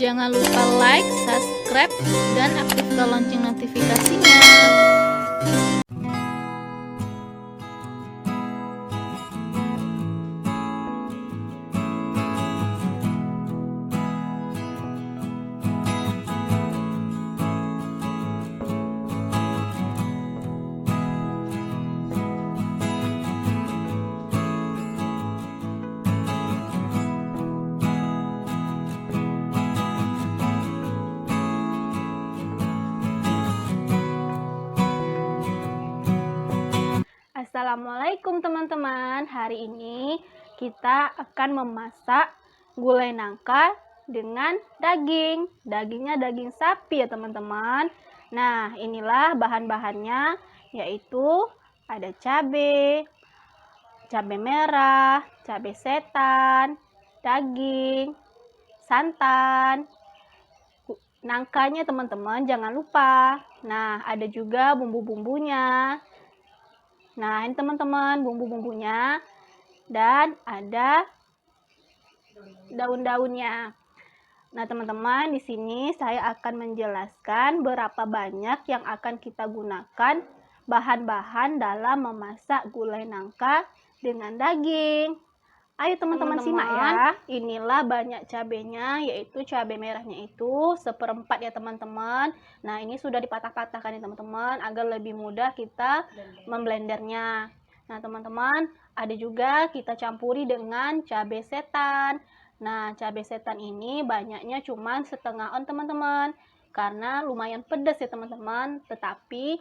Jangan lupa like, subscribe, dan aktifkan lonceng notifikasinya. Assalamualaikum teman-teman. Hari ini kita akan memasak gulai nangka dengan daging. Dagingnya daging sapi ya teman-teman. Nah, inilah bahan-bahannya, yaitu ada cabai merah, cabai setan, daging, santan, nangkanya teman-teman jangan lupa. Nah, ada juga bumbu-bumbunya. Nah, ini teman-teman bumbu-bumbunya, dan ada daun-daunnya. Nah, teman-teman, di sini saya akan menjelaskan berapa banyak yang akan kita gunakan bahan-bahan dalam memasak gulai nangka dengan daging. Ayo teman-teman simak ya. Inilah banyak cabenya, yaitu cabai merahnya itu 1/4 ya teman-teman. Nah, ini sudah dipatah-patahkan ya teman-teman agar lebih mudah kita memblendernya. Nah, teman-teman, ada juga kita campuri dengan cabai setan. Nah, cabai setan ini banyaknya cuma 1/2 on teman-teman, karena lumayan pedas ya teman-teman, tetapi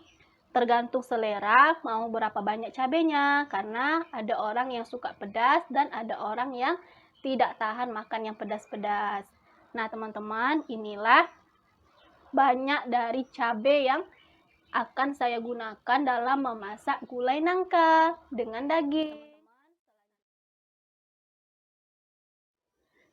tergantung selera mau berapa banyak cabenya, karena ada orang yang suka pedas dan ada orang yang tidak tahan makan yang pedas-pedas. Nah, teman-teman, inilah banyak dari cabai yang akan saya gunakan dalam memasak gulai nangka dengan daging.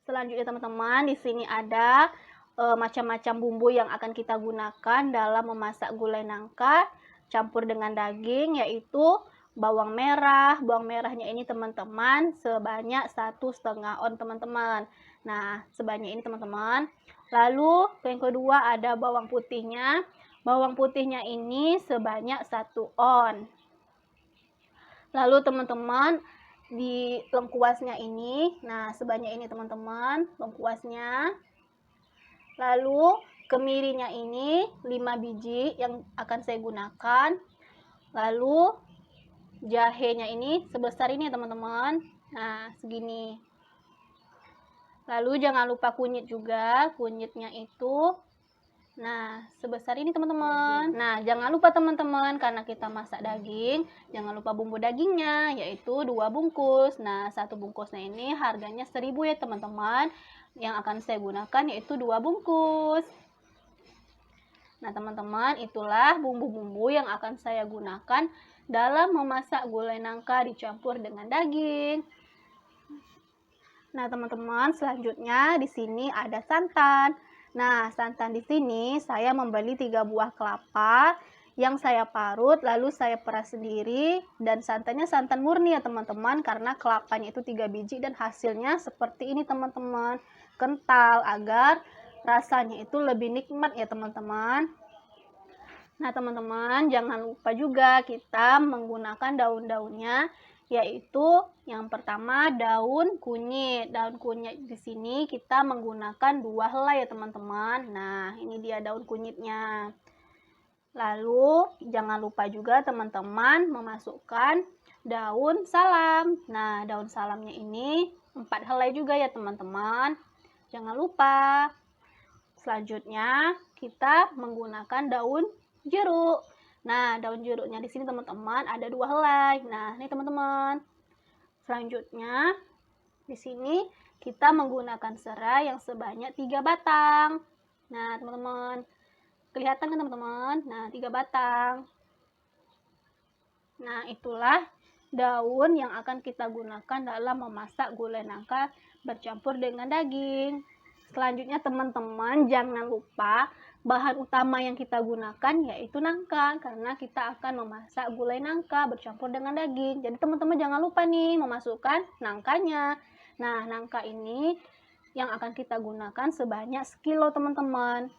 Selanjutnya teman-teman, di sini ada macam-macam bumbu yang akan kita gunakan dalam memasak gulai nangka campur dengan daging, yaitu bawang merah. Bawang merahnya ini teman-teman sebanyak 1,5 on teman-teman. Nah, sebanyak ini teman-teman. Lalu yang kedua ada bawang putihnya. Bawang putihnya ini sebanyak 1 on. Lalu teman-teman, di lengkuasnya ini, nah sebanyak ini teman-teman lengkuasnya. Lalu kemirinya ini 5 biji yang akan saya gunakan. Lalu jahenya ini sebesar ini teman-teman, nah segini. Lalu jangan lupa kunyit juga, kunyitnya itu nah sebesar ini teman-teman. Nah, jangan lupa teman-teman, karena kita masak daging, jangan lupa bumbu dagingnya, yaitu 2 bungkus. Nah, 1 bungkusnya ini harganya 1.000 ya teman-teman. Yang akan saya gunakan yaitu 2 bungkus. Nah, teman-teman, itulah bumbu-bumbu yang akan saya gunakan dalam memasak gulai nangka dicampur dengan daging. Nah, teman-teman, selanjutnya di sini ada santan. Nah, santan di sini saya membeli 3 buah kelapa yang saya parut, lalu saya peras sendiri, dan santannya santan murni ya teman-teman, karena kelapanya itu 3 biji dan hasilnya seperti ini teman-teman, kental, agar rasanya itu lebih nikmat ya teman-teman. Nah, teman-teman, jangan lupa juga kita menggunakan daun-daunnya, yaitu yang pertama daun kunyit. Daun kunyit di sini kita menggunakan 2 helai ya teman-teman. Nah, ini dia daun kunyitnya. Lalu jangan lupa juga teman-teman memasukkan daun salam. Nah, daun salamnya ini 4 helai juga ya teman-teman. Jangan lupa. Selanjutnya kita menggunakan daun jeruk. Nah, daun jeruknya di sini teman-teman ada 2 helai. Nah, ini teman-teman. Selanjutnya di sini kita menggunakan serai yang sebanyak 3 batang. Nah, teman-teman, kelihatan kan teman-teman? Nah, 3 batang. Nah, itulah daun yang akan kita gunakan dalam memasak gulai nangka bercampur dengan daging. Selanjutnya teman-teman, jangan lupa bahan utama yang kita gunakan yaitu nangka, karena kita akan memasak gulai nangka bercampur dengan daging. Jadi teman-teman jangan lupa nih memasukkan nangkanya. Nah, nangka ini yang akan kita gunakan sebanyak sekilo teman-teman.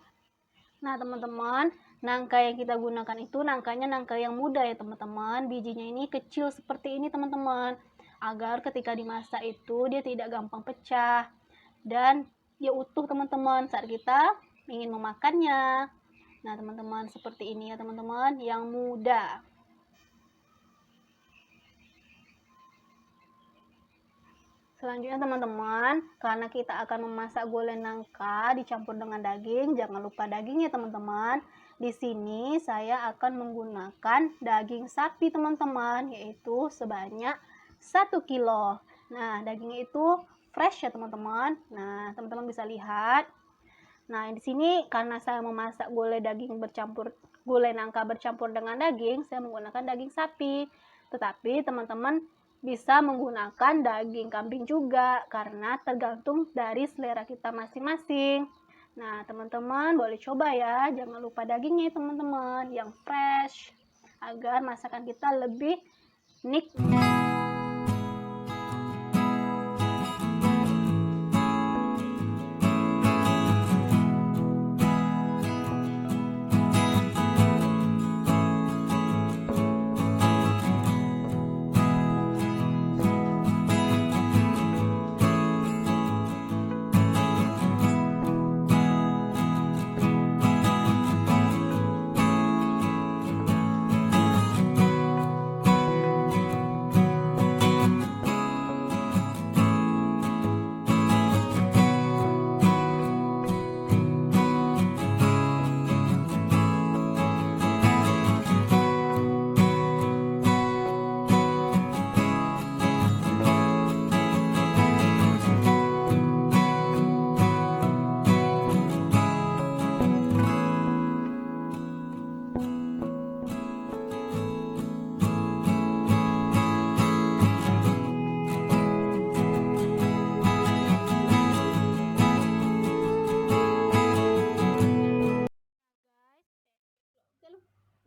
Nah teman-teman, nangka yang kita gunakan itu nangkanya nangka yang muda ya teman-teman. Bijinya ini kecil seperti ini teman-teman, agar ketika dimasak itu dia tidak gampang pecah dan dia utuh teman-teman saat kita ingin memakannya. Nah teman-teman, seperti ini ya teman-teman, yang muda. Selanjutnya teman-teman, karena kita akan memasak gulai nangka dicampur dengan daging, jangan lupa dagingnya teman-teman. Di sini saya akan menggunakan daging sapi teman-teman, yaitu sebanyak 1 kilo. Nah, dagingnya itu fresh ya teman-teman. Nah, teman-teman bisa lihat. Nah, di sini karena saya memasak gulai nangka bercampur dengan daging, saya menggunakan daging sapi. Tetapi teman-teman bisa menggunakan daging kambing juga, karena tergantung dari selera kita masing-masing. Nah teman-teman boleh coba ya, jangan lupa dagingnya teman-teman yang fresh, agar masakan kita lebih nikmat.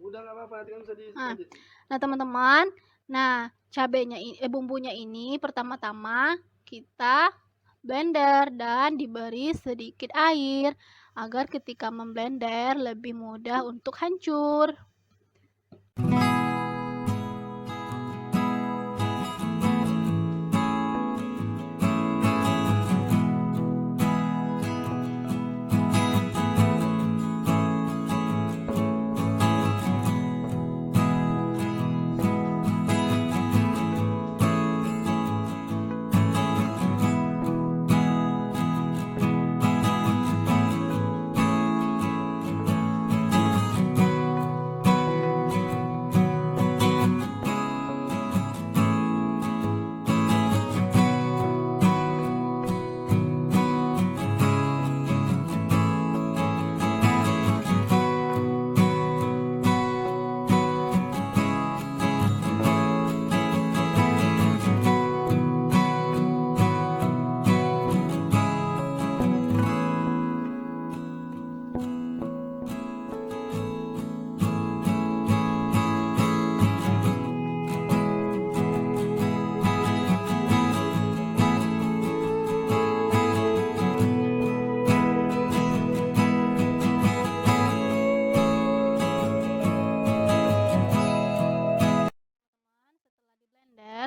Udah nggak apa-apa, nanti kan bisa dilanjut. Nah teman-teman, bumbunya ini pertama-tama kita blender dan diberi sedikit air agar ketika memblender lebih mudah untuk hancur.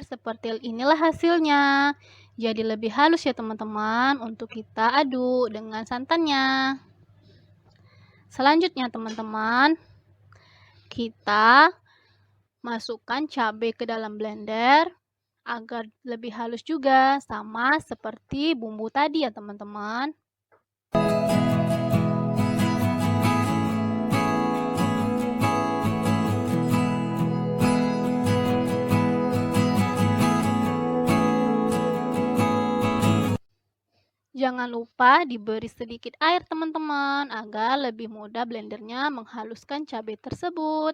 Seperti inilah hasilnya. Jadi lebih halus ya teman-teman untuk kita aduk dengan santannya. Selanjutnya teman-teman, kita masukkan cabai ke dalam blender agar lebih halus juga, sama seperti bumbu tadi ya teman-teman. Jangan lupa diberi sedikit air teman-teman, agar lebih mudah blendernya menghaluskan cabai tersebut.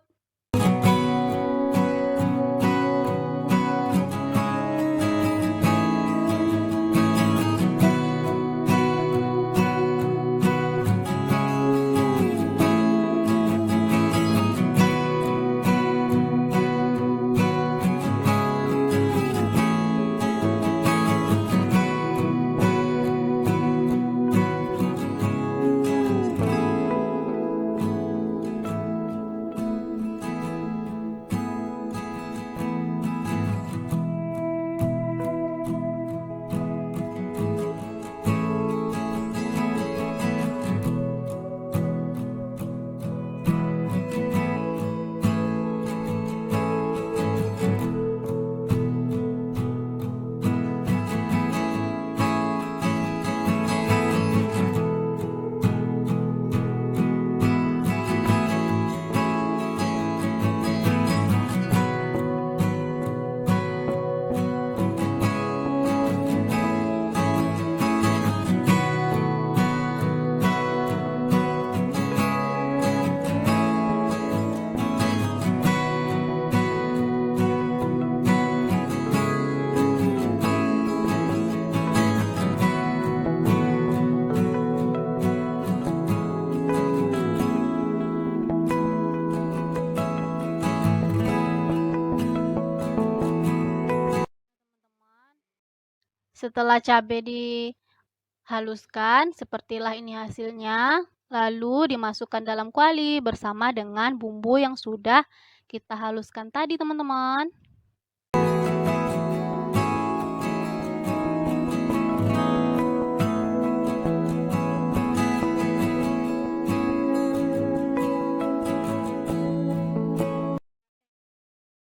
Setelah cabai dihaluskan, sepertilah ini hasilnya. Lalu dimasukkan dalam kuali bersama dengan bumbu yang sudah kita haluskan tadi, teman-teman.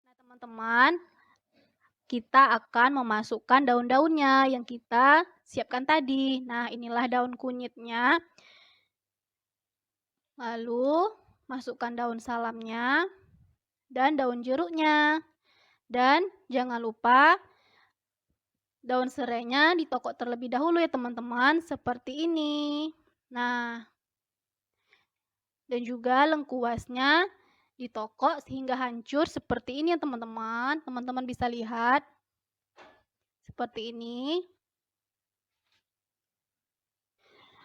Nah, teman-teman, kita akan memasukkan daun-daunnya yang kita siapkan tadi. Nah, inilah daun kunyitnya. Lalu, masukkan daun salamnya dan daun jeruknya. Dan jangan lupa daun serainya ditokok terlebih dahulu ya teman-teman, seperti ini. Nah, dan juga lengkuasnya ditokok sehingga hancur seperti ini ya teman-teman. Teman-teman bisa lihat seperti ini.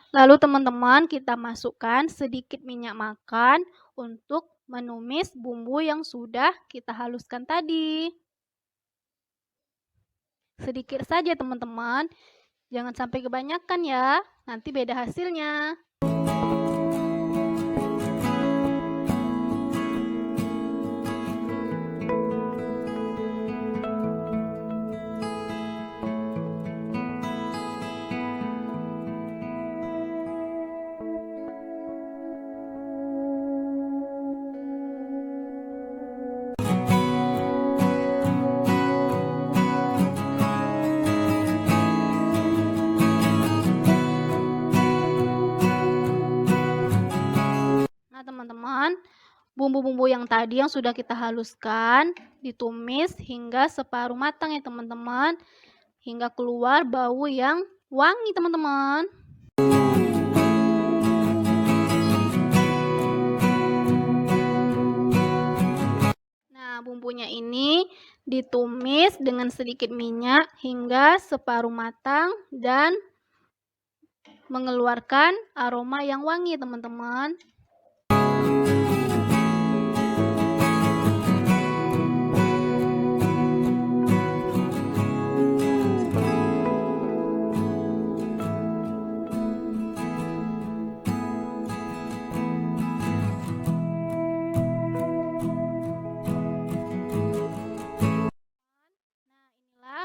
Lalu teman-teman kita masukkan sedikit minyak makan untuk menumis bumbu yang sudah kita haluskan tadi. Sedikit saja teman-teman, jangan sampai kebanyakan ya, nanti beda hasilnya. Teman-teman, bumbu-bumbu yang tadi yang sudah kita haluskan ditumis hingga separuh matang ya teman-teman, hingga keluar bau yang wangi teman-teman. Nah, bumbunya ini ditumis dengan sedikit minyak hingga separuh matang dan mengeluarkan aroma yang wangi teman-teman.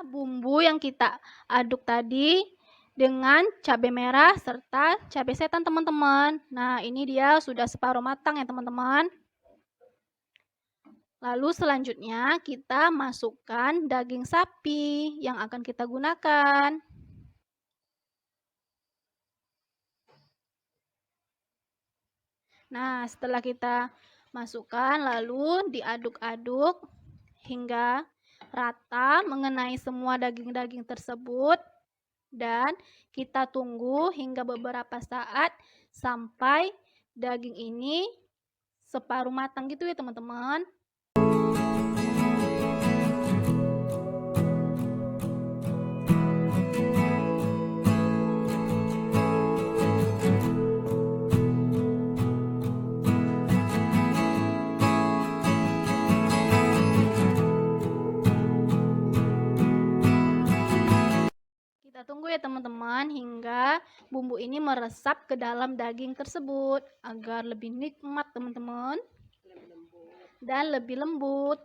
Bumbu yang kita aduk tadi dengan cabai merah serta cabai setan teman-teman. Nah, ini dia sudah separuh matang ya teman-teman. Lalu selanjutnya kita masukkan daging sapi yang akan kita gunakan. Nah, setelah kita masukkan lalu diaduk-aduk hingga rata mengenai semua daging-daging tersebut dan kita tunggu hingga beberapa saat sampai daging ini separuh matang gitu ya teman-teman. Tunggu ya teman-teman hingga bumbu ini meresap ke dalam daging tersebut agar lebih nikmat teman-teman dan lebih lembut.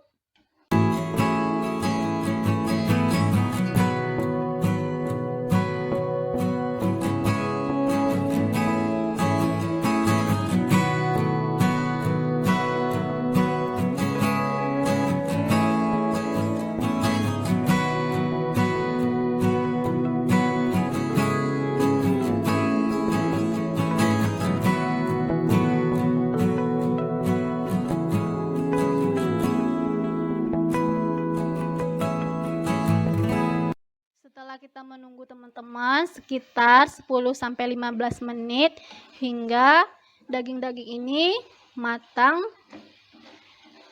Kita menunggu teman-teman sekitar 10-15 menit hingga daging-daging ini matang.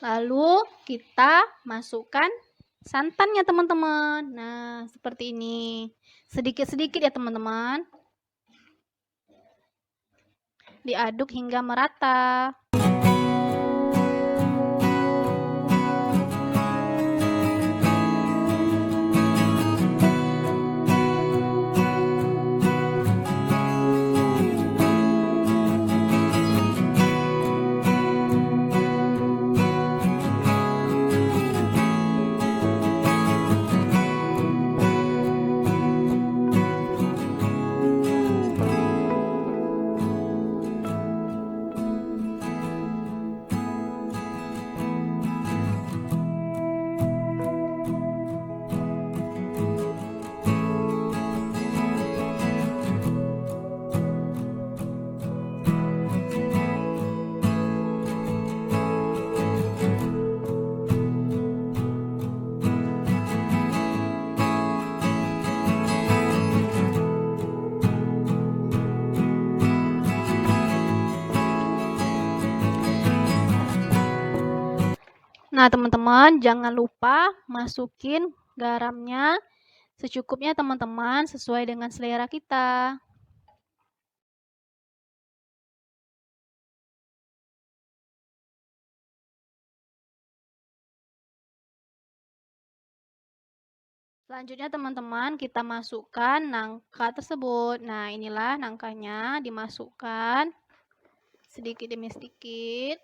Lalu kita masukkan santannya teman-teman. Nah, seperti ini. Sedikit-sedikit ya teman-teman. Diaduk hingga merata. teman-teman, jangan lupa masukin garamnya secukupnya teman-teman, sesuai dengan selera kita. Selanjutnya teman-teman, kita masukkan nangka tersebut. Nah, inilah nangkanya, dimasukkan sedikit demi sedikit.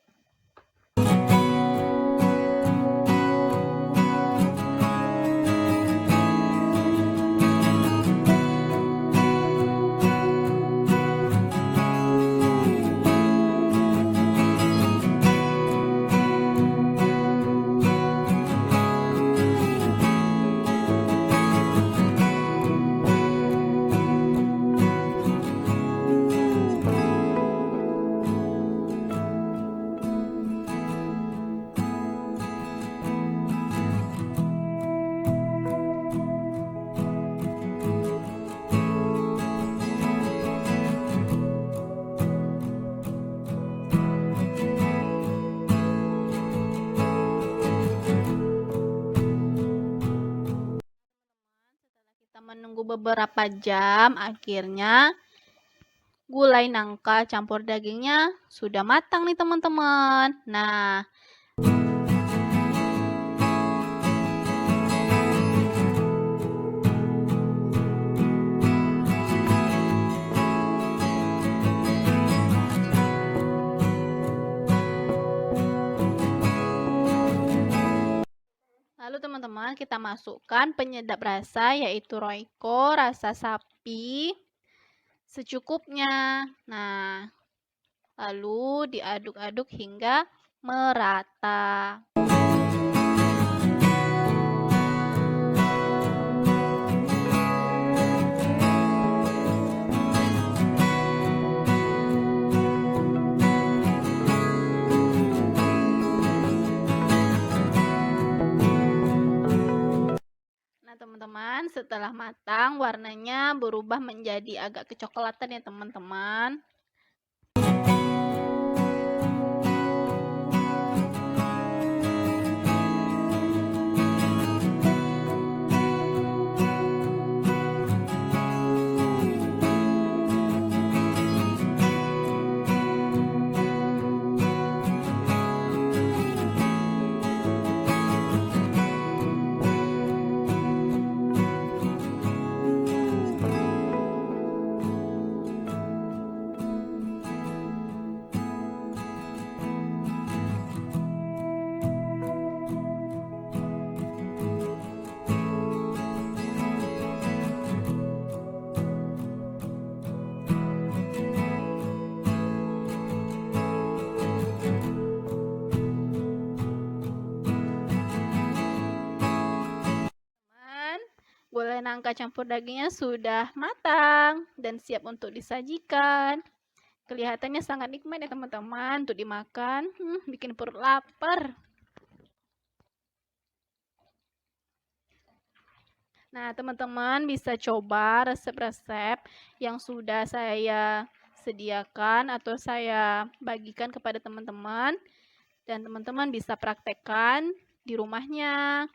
Menunggu beberapa jam, akhirnya gulai nangka campur dagingnya sudah matang nih teman-teman. Nah, lalu teman-teman kita masukkan penyedap rasa yaitu Royco rasa sapi secukupnya. Nah, lalu diaduk-aduk hingga merata. Nah teman-teman, setelah matang warnanya berubah menjadi agak kecoklatan ya teman-teman. Gulai nangka campur dagingnya sudah matang dan siap untuk disajikan. Kelihatannya sangat nikmat ya teman-teman untuk dimakan. Bikin perut lapar. Nah, teman-teman bisa coba resep-resep yang sudah saya sediakan atau saya bagikan kepada teman-teman. Dan teman-teman bisa praktekkan di rumahnya.